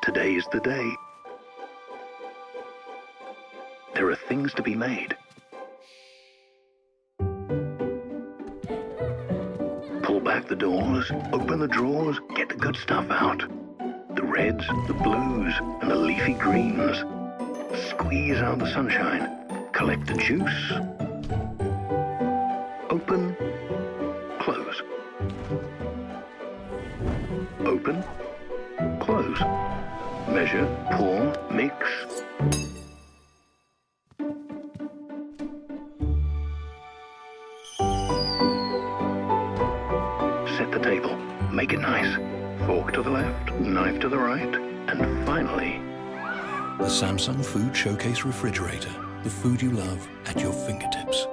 Today's the day. There are things to be made. Pull back the doors, open the drawers, get the good stuff out. The reds, the blues, and the leafy greens. Squeeze out the sunshine. Collect the juice. Open, close. Open, close. Measure, pour, mix. Set the table. Make it nice. Fork to the left, knife to the right, and finally... The Samsung Food ShowCase refrigerator. The food you love at your fingertips.